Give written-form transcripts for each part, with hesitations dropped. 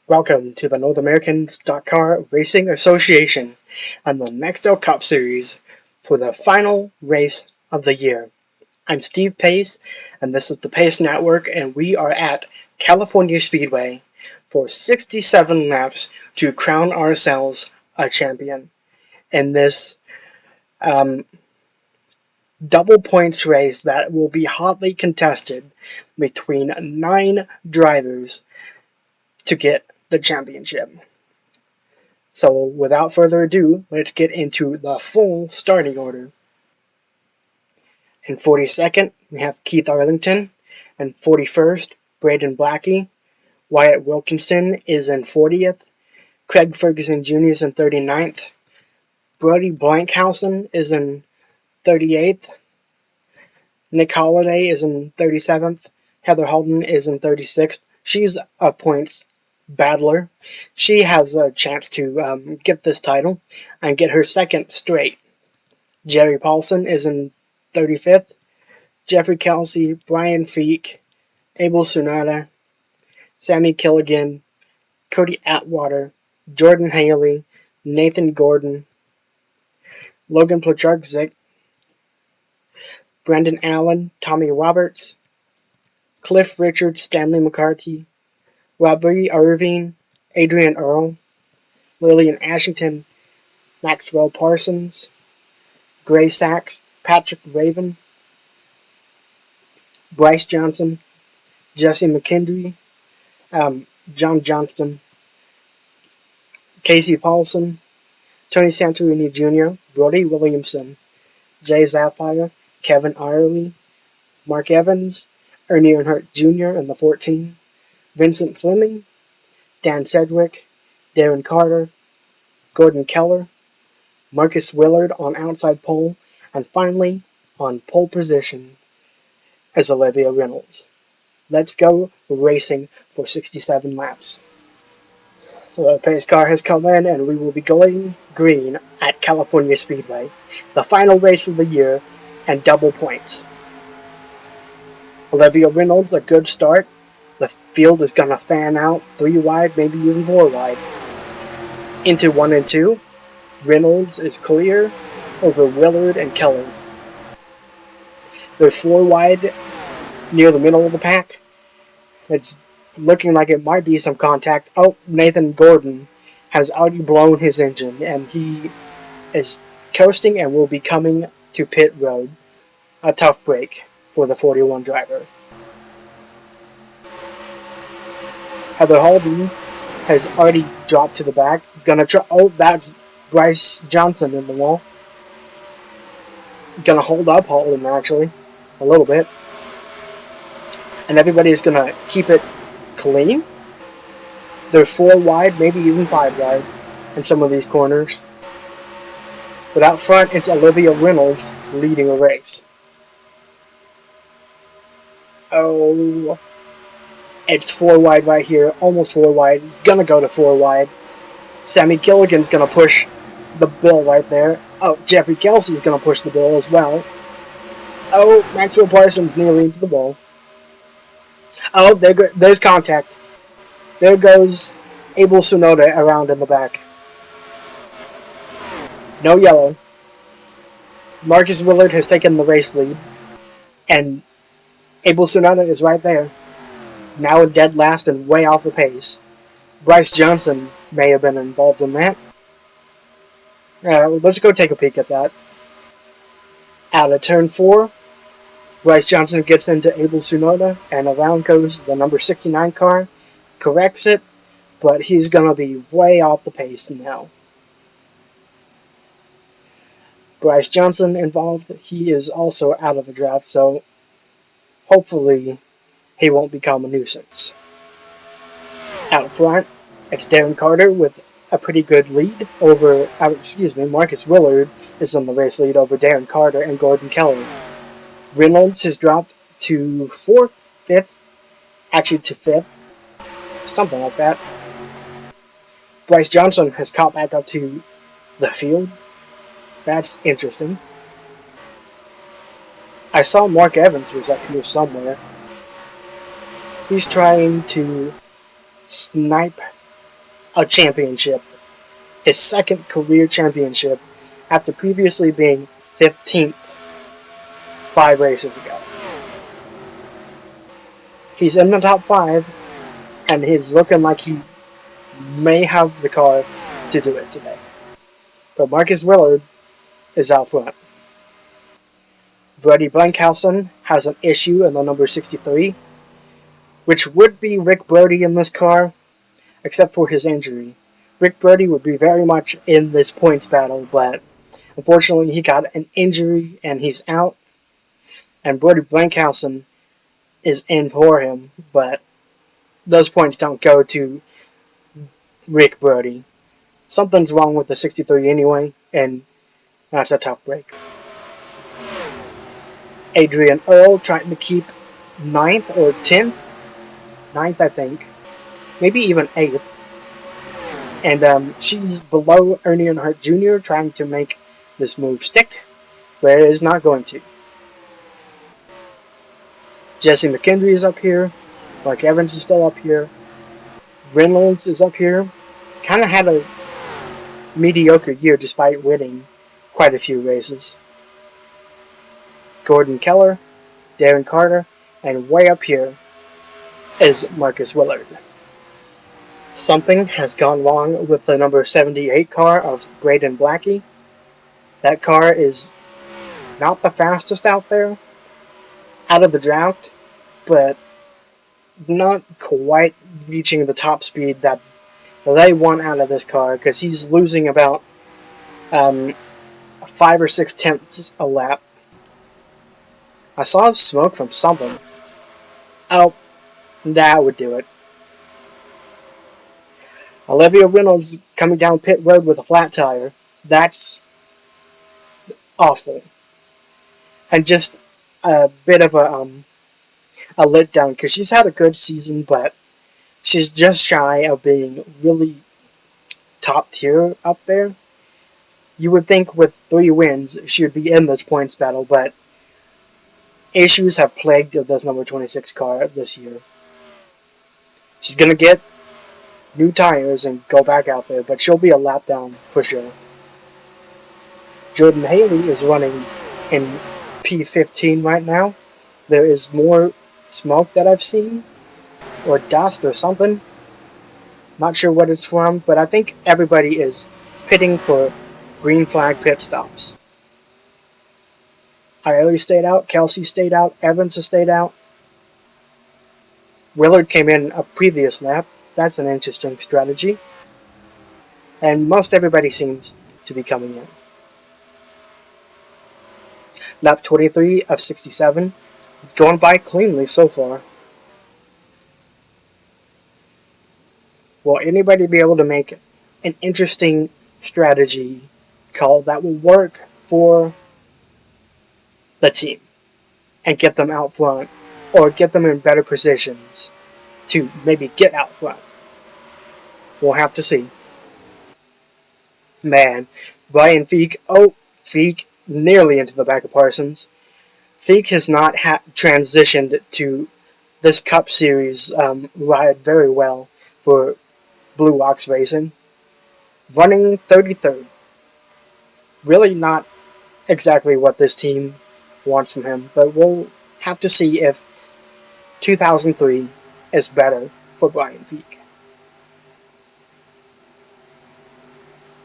Welcome to the North American Stock Car Racing Association and the NEXTEL Cup Series for the final race of the year. I'm Steve Pace, and this is the Pace Network, and we are at California Speedway for 67 laps to crown ourselves a champion in this double points race that will be hotly contested between 9 drivers to get the championship. So without further ado, let's get into the full starting order. In 42nd, we have Keith Arlington, and 41st, Braden Blackie. Wyatt Wilkinson is in 40th. Craig Ferguson Jr. is in 39th. Brody Blankhausen is in 38th. Nick Holliday is in 37th. Heather Holden is in 36th. She's a points battler. She has a chance to get this title and get her second straight. Jerry Paulson is in 35th. Jeffrey Kelsey, Brian Feek, Abel Sunada, Sammy Killigan, Cody Atwater, Jordan Haley, Nathan Gordon, Logan Placharczyk, Brendan Allen, Tommy Roberts, Cliff Richard, Stanley McCarthy, Robbie Irving, Adrian Earl, Lillian Ashington, Maxwell Parsons, Gray Sachs, Patrick Raven, Bryce Johnson, Jesse McKendry, John Johnston, Casey Paulson, Tony Santorini Jr., Brody Williamson, Jay Zapfire, Kevin Irely, Mark Evans, Ernie Earnhardt Jr. in the 14, Vincent Fleming, Dan Sedgwick, Darren Carter, Gordon Keller, Marcus Willard on outside pole, and finally, on pole position, is Olivia Reynolds. Let's go racing for 67 laps. The pace car has come in, and we will be going green at California Speedway, the final race of the year, and double points. Olivia Reynolds, a good start. The field is going to fan out 3 wide, maybe even 4 wide. Into 1 and 2, Reynolds is clear over Willard and Keller. They're 4 wide near the middle of the pack. It's looking like it might be some contact. Oh, Nathan Gordon has already blown his engine, and he is coasting and will be coming to pit road. A tough break for the 41 driver. Heather Holden has already dropped to the back. Oh, that's Bryce Johnson in the wall. Gonna hold up Holden, actually, a little bit. And everybody is gonna keep it clean. They're 4 wide, maybe even 5 wide in some of these corners. But out front, it's Olivia Reynolds leading a race. Oh, it's 4 wide right here, almost 4 wide. It's gonna go to 4 wide. Sammy Killigan's gonna push the bill right there. Oh, Jeffrey Kelsey's gonna push the bill as well. Oh, Maxwell Parsons nearly into the ball. Oh, there's contact. There goes Abel Sunoda around in the back. No yellow. Marcus Willard has taken the race lead, and Abel Sunoda is right there. Now in dead last and way off the pace. Bryce Johnson may have been involved in that. Let's go take a peek at that. Out of turn 4, Bryce Johnson gets into Abel Sunoda, and around goes the number 69 car. Corrects it, but he's going to be way off the pace now. Bryce Johnson involved. He is also out of the draft, so hopefully he won't become a nuisance. Out front, it's Darren Carter with a pretty good lead over, Marcus Willard is in the race lead over Darren Carter and Gordon Keller. Reynolds has dropped to 4th, 5th, actually to 5th, something like that. Bryce Johnson has caught back up to the field. That's interesting. I saw Mark Evans was up here somewhere. He's trying to snipe a championship, his second career championship, after previously being 15th 5 races ago. He's in the top 5, and he's looking like he may have the car to do it today. But Marcus Willard is out front. Brody Blankhausen has an issue in the number 63, which would be Rick Brody in this car, except for his injury. Rick Brody would be very much in this points battle, but unfortunately he got an injury and he's out. And Brody Blankhausen is in for him, but those points don't go to Rick Brody. Something's wrong with the 63 anyway, and that's a tough break. Adrian Earl trying to keep 9th or 10th? 9th, I think. Maybe even 8th. And she's below Ernie Earnhardt Jr. trying to make this move stick, but it is not going to. Jesse McKendry is up here. Mark Evans is still up here. Reynolds is up here. Kind of had a mediocre year despite winning quite a few races. Gordon Keller, Darren Carter, and way up here is Marcus Willard. Something has gone wrong with the number 78 car of Braden Blackie. That car is not the fastest out there, out of the draft, but not quite reaching the top speed that they want out of this car, because he's losing about 5 or 6 tenths a lap. I saw smoke from something. Oh, that would do it. Olivia Reynolds coming down pit road with a flat tire. That's awful. And just a bit of a letdown, because she's had a good season, but she's just shy of being really top tier up there. You would think with 3 wins she would be in this points battle, but issues have plagued this number 26 car this year. She's going to get new tires and go back out there, but she'll be a lap down for sure. Jordan Haley is running in P15 right now. There is more smoke that I've seen, or dust or something. Not sure what it's from, but I think everybody is pitting for green flag pit stops. Irie stayed out, Kelsey stayed out, Evans has stayed out. Willard came in a previous lap. That's an interesting strategy. And most everybody seems to be coming in. Lap 23 of 67. It's going by cleanly so far. Will anybody be able to make an interesting strategy call that will work for the team and get them out front, or get them in better positions to maybe get out front? We'll have to see. Man, Brian Feek. Oh, Feek nearly into the back of Parsons. Feek has not transitioned to this Cup Series ride very well for Blue Ox Racing. Running 33rd. Really not exactly what this team wants from him, but we'll have to see if 2003 is better for Brian Feek.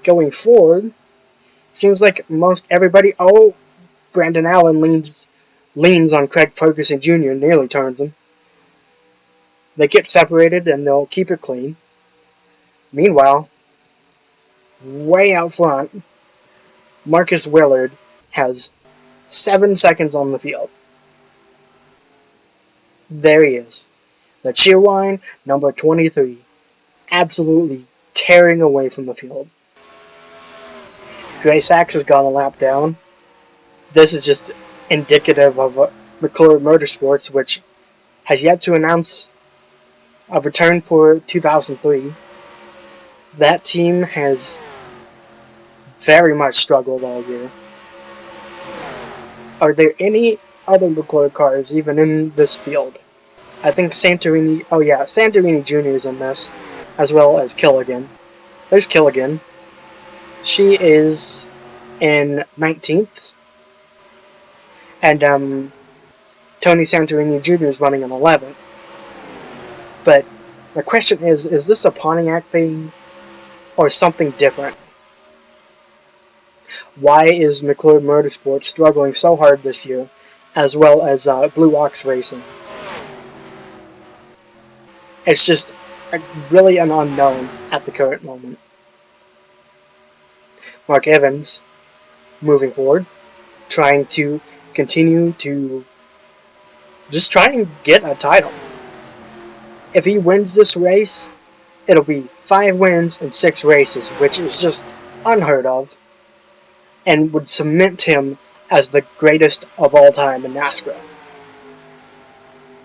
Going forward, seems like most everybody... Oh, Brandon Allen leans on Craig Ferguson Jr. and nearly turns him. They get separated and they'll keep it clean. Meanwhile, way out front, Marcus Willard has 7 seconds on the field. There he is. The Cheerwine, number 23. Absolutely tearing away from the field. Dre Sachs has gone a lap down. This is just indicative of McClure Motorsports, which has yet to announce a return for 2003. That team has very much struggled all year. Are there any other McClure cars even in this field? I think Santorini... Oh yeah, Santorini Jr. is in this, as well as Killigan. There's Killigan. She is in 19th. And Tony Santorini Jr. is running in 11th. But the question is this a Pontiac thing or something different? Why is McClure Motorsports struggling so hard this year, as well as Blue Ox Racing? It's just really an unknown at the current moment. Mark Evans, moving forward, trying to continue to just try and get a title. If he wins this race, it'll be 5 wins in 6 races, which is just unheard of, and would cement him as the greatest of all time in NASCRA.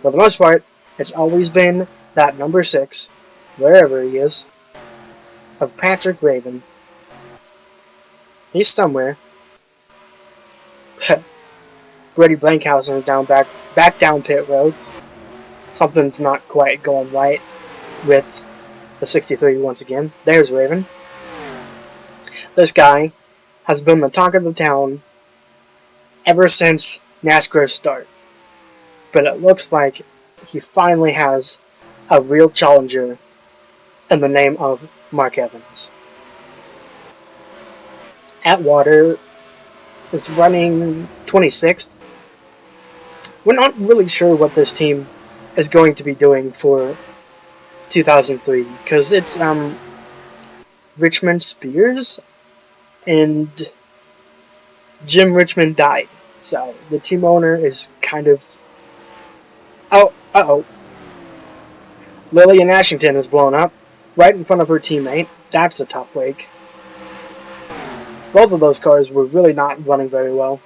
For the most part, it's always been that number 6, wherever he is, of Patrick Raven. He's somewhere. Brady Blankhausen is back down pit road. Something's not quite going right with the 63 once again. There's Raven. This guy has been the talk of the town ever since NASCRA's start. But it looks like he finally has a real challenger in the name of Mark Evans. Atwater is running 26th. We're not really sure what this team is going to be doing for 2003 because it's Richmond Spears and Jim Richmond died. So the team owner is kind of... Uh-oh. Lillian Ashington is blown up right in front of her teammate. That's a tough break. Both of those cars were really not running very well.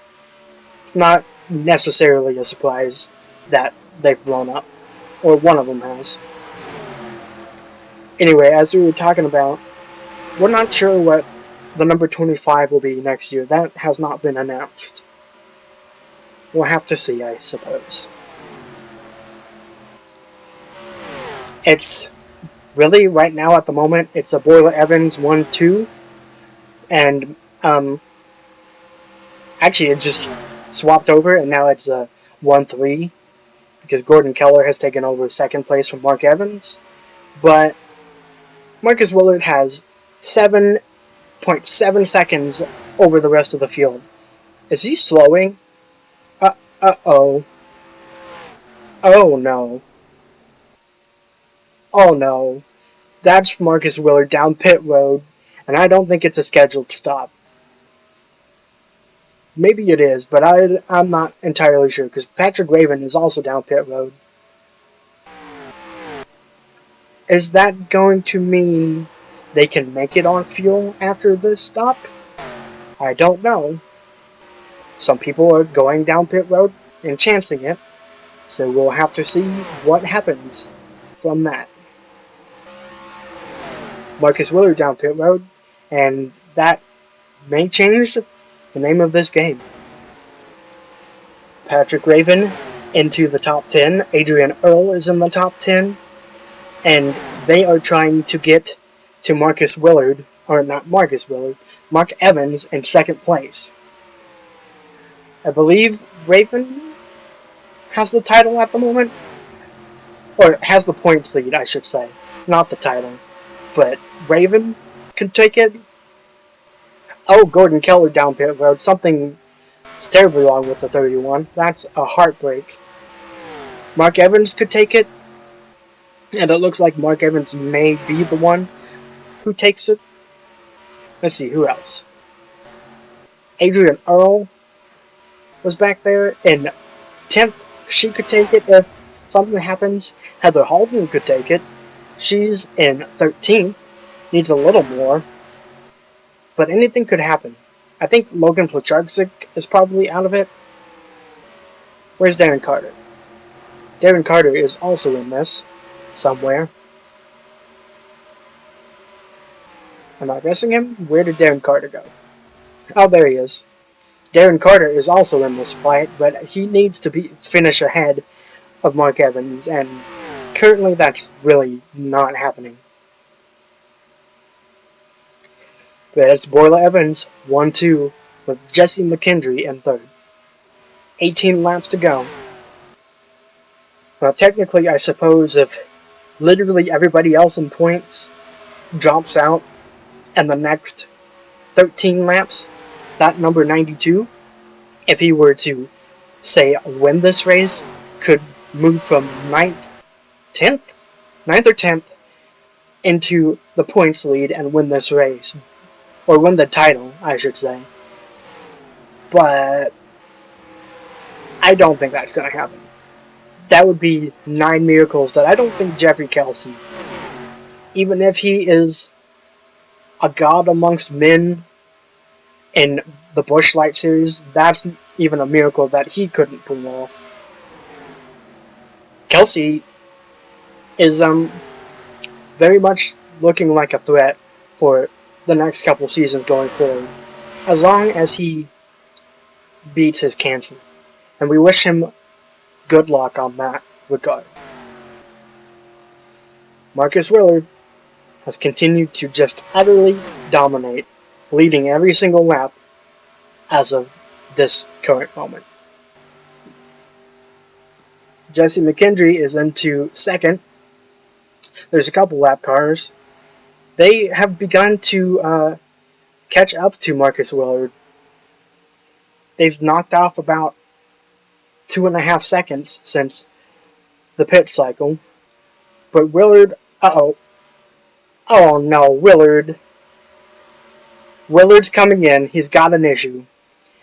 It's not necessarily a surprise that they've blown up, or one of them has. Anyway, as we were talking about, we're not sure what the number 25 will be next year. That has not been announced. We'll have to see, I suppose. It's really, right now at the moment, it's a Boiler Evans 1-2, and actually it just swapped over, and now it's a 1-3, because Gordon Keller has taken over second place from Mark Evans, but Marcus Willard has 7.7 seconds over the rest of the field. Is he slowing? Uh-oh. Oh no. Oh no. That's Marcus Willard down pit road, and I don't think it's a scheduled stop. Maybe it is, but I'm not entirely sure, because Patrick Raven is also down pit road. Is that going to mean they can make it on fuel after this stop? I don't know. Some people are going down pit road and chancing it, so we'll have to see what happens from that. Marcus Willard down pit road, and that may change the name of this game. Patrick Raven into the top 10. Adrian Earle is in the top 10. And they are trying to get to Marcus Willard, or not Marcus Willard, Mark Evans in second place. I believe Raven has the title at the moment. Or has the points lead, I should say. Not the title. But Raven could take it. Oh, Gordon Keller down pit road. Something is terribly wrong with the 31. That's a heartbreak. Mark Evans could take it. And it looks like Mark Evans may be the one who takes it. Let's see, who else? Adrian Earle was back there in 10th. She could take it if something happens. Heather Halden could take it. She's in 13th. Needs a little more. But anything could happen. I think Logan Placharczyk is probably out of it. Where's Darren Carter? Darren Carter is also in this. Somewhere. Am I missing him? Where did Darren Carter go? Oh, there he is. Darren Carter is also in this fight, but he needs to finish ahead of Mark Evans, and currently that's really not happening. But it's Boyla Evans, 1-2, with Jesse McKendry in third. 18 laps to go. Now, technically, I suppose if literally everybody else in points drops out and the next 13 laps, that number 92, if he were to, say, win this race, could move from 9th or 10th into the points lead and win this race. Or win the title, I should say. But I don't think that's going to happen. That would be 9 miracles that I don't think Jeffrey Kelsey, even if he is a god amongst men in the Busch Light Series, that's even a miracle that he couldn't pull off. Kelsey is very much looking like a threat for the next couple seasons going forward, as long as he beats his cancer. And we wish him good luck on that regard. Marcus Willard has continued to just utterly dominate, leading every single lap as of this current moment. Jesse McKendry is into second. There's a couple lap cars. They have begun to catch up to Marcus Willard. They've knocked off about 2.5 seconds since the pit cycle. But Willard, oh no, Willard's coming in. He's got an issue.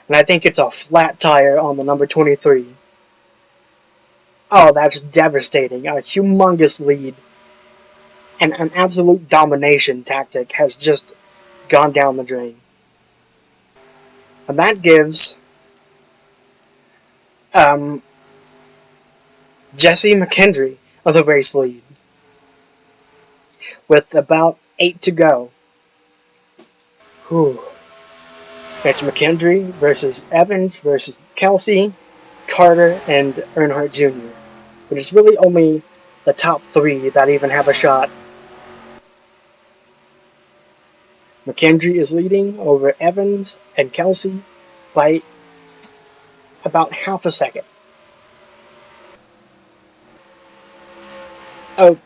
And I think it's a flat tire on the number 23. Oh, that's devastating. A humongous lead and an absolute domination tactic has just gone down the drain. And that gives Jesse McKendry the race lead with about 8 to go. Whew. It's McKendry versus Evans versus Kelsey, Carter, and Earnhardt Jr. But it's really only the top 3 that even have a shot. McKendry is leading over Evans and Kelsey by about half a second. Oh,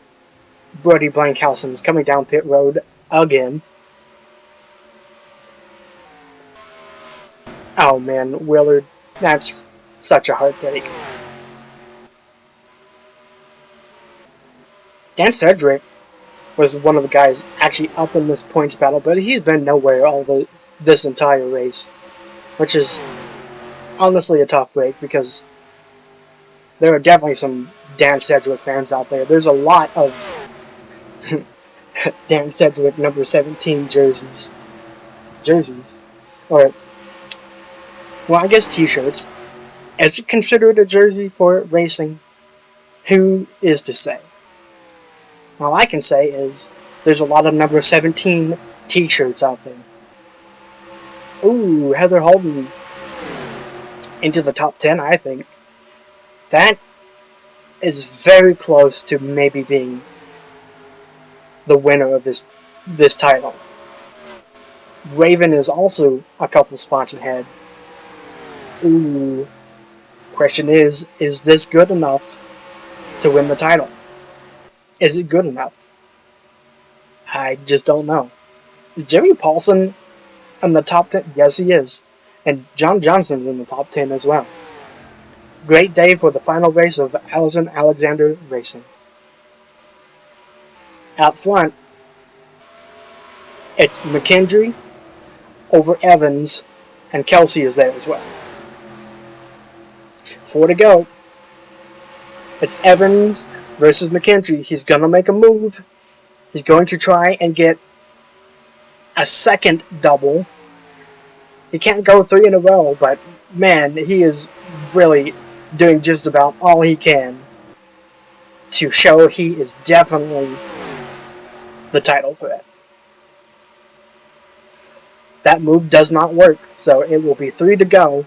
Brody Blankhausen is coming down pit road again. Oh man, Willard, that's such a heartbreak. Dan Sedgwick was one of the guys actually up in this points battle, but he's been nowhere this entire race, which is honestly a tough break because there are definitely some Dan Sedgwick fans out there. There's a lot of Dan Sedgwick number 17 jerseys. Or, well, I guess t-shirts. Is it considered a jersey for racing? Who is to say? All I can say is there's a lot of number 17 t-shirts out there. Ooh, Heather Holden into the top 10, I think. That is very close to maybe being the winner of this title. Raven is also a couple spots ahead. Ooh. Question is this good enough to win the title? Is it good enough? I just don't know. Is Jerry Paulson in the top 10? Yes, he is. And John Johnson's in the top 10 as well. Great day for the final race of Allison Alexander Racing. Out front, it's McKendry over Evans, and Kelsey is there as well. 4 to go. It's Evans versus McKendry. He's going to make a move. He's going to try and get a second double. He can't go 3 in a row, but man, he is really doing just about all he can to show he is definitely the title threat. That move does not work, so it will be 3 to go,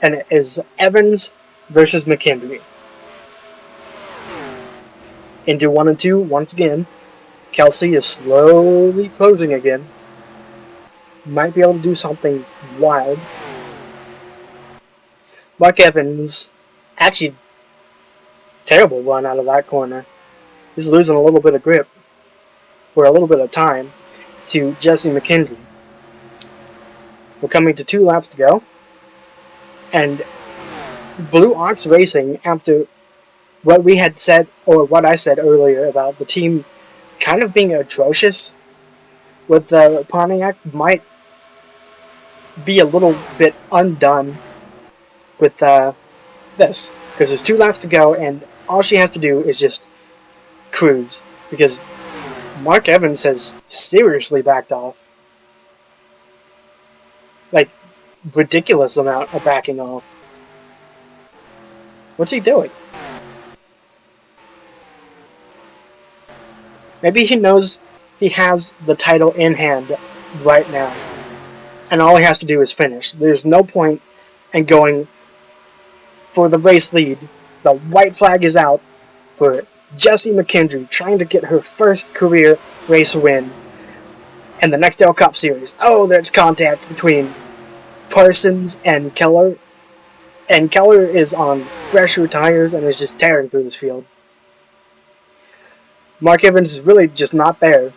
and it is Evans versus McKendry. Into 1 and 2 once again. Kelsey is slowly closing again. might be able to do something wild. Mark Evans, actually, terrible run out of that corner. He's losing a little bit of grip, or a little bit of time, to Jesse McKendry. We're coming to 2 laps to go, and Blue Ox Racing, after what we had said, or what I said earlier about the team kind of being atrocious with Pontiac, might be a little bit undone with this, because there's 2 laps to go, and all she has to do is just cruise, because Mark Evans has seriously backed off. Like, ridiculous amount of backing off. What's he doing? Maybe he knows he has the title in hand right now, and all he has to do is finish. There's no point in going for the race lead. The white flag is out for Jessie McKendry, trying to get her first career race win in the NEXTEL Cup Series. Oh, there's contact between Parsons and Keller, and Keller is on fresher tires and is just tearing through this field. Mark Evans is really just not there.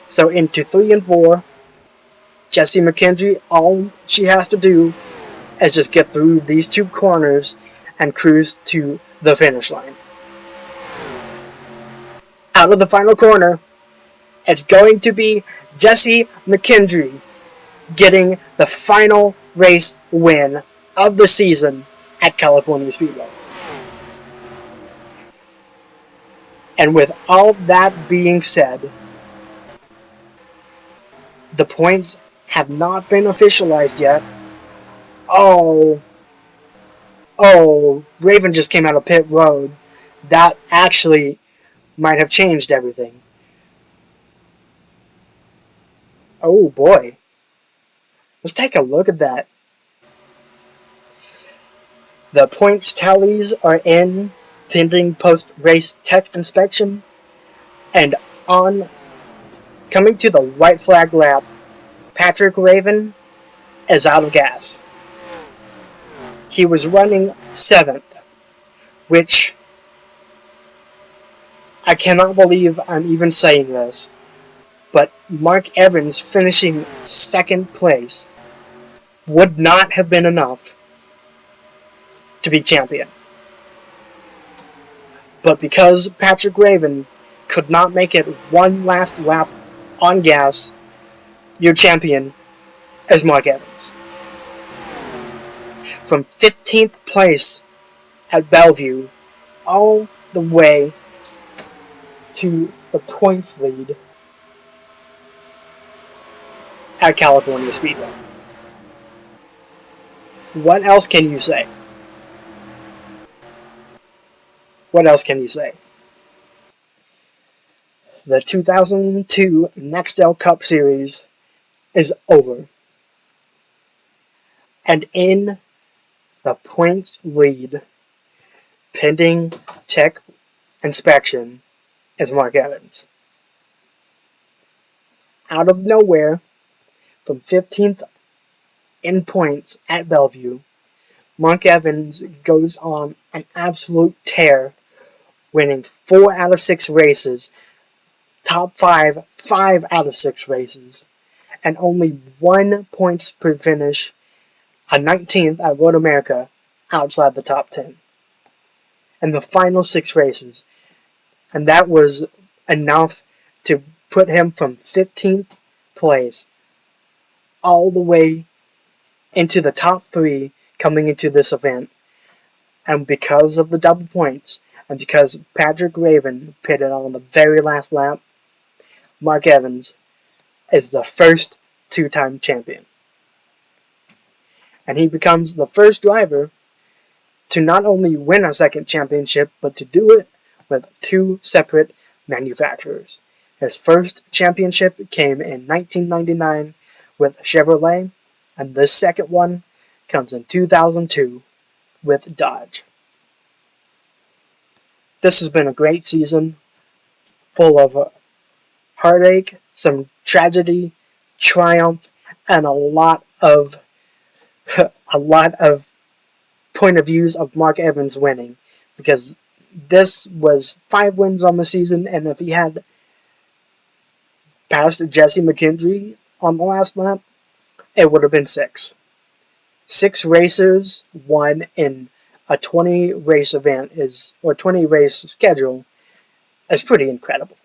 So into 3 and 4, Jessie McKendry, all she has to do is just get through these 2 corners and cruise to the finish line. Out of the final corner, it's going to be Jessie McKendry getting the final race win of the season at California Speedway. And with all that being said, the points have not been officialized yet. Oh, Raven just came out of pit road. That actually might have changed everything. Oh boy. Let's take a look at that. The points tallies are in, pending post-race tech inspection, and on coming to the white flag lap, Patrick Raven is out of gas. He was running 7th, which I cannot believe I'm even saying this, but Mark Evans finishing 2nd place would not have been enough to be champion. But because Patrick Raven could not make it one last lap on gas, your champion is Mark Evans. From 15th place at Bellevue all the way to the points lead at California Speedway. What else can you say? What else can you say? The 2002 NEXTEL Cup Series is over. And in the points lead, pending tech inspection, is Mark Evans. Out of nowhere, from 15th in points at Bellevue, Mark Evans goes on an absolute tear, winning 4 out of 6 races, top 5 out of 6 races, and only 1 points per finish, a 19th at Road America, outside the top 10. In the final 6 races, and that was enough to put him from 15th place all the way into the top 3 coming into this event. And because of the double points, and because Patrick Raven pitted on the very last lap, Mark Evans is the first 2-time champion. And he becomes the first driver to not only win a second championship, but to do it with 2 separate manufacturers. His first championship came in 1999 with Chevrolet, and this second one comes in 2002 with Dodge. This has been a great season, full of heartache, some tragedy, triumph, and a lot of a lot of point of views of Mark Evans winning, because this was 5 wins on the season, and if he had passed Jesse McKendry on the last lap, it would have been 6. 6 racers won in a 20 race event or 20 race schedule is pretty incredible.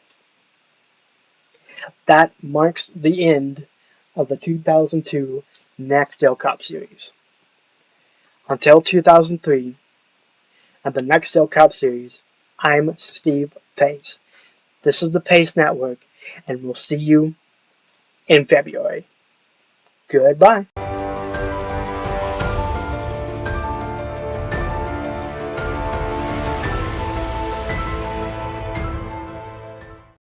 That marks the end of the 2002 NEXTEL Cup Series. Until 2003 and the NEXTEL Cup Series, I'm Steve Pace. This is the Pace Network, and we'll see you in February. Goodbye.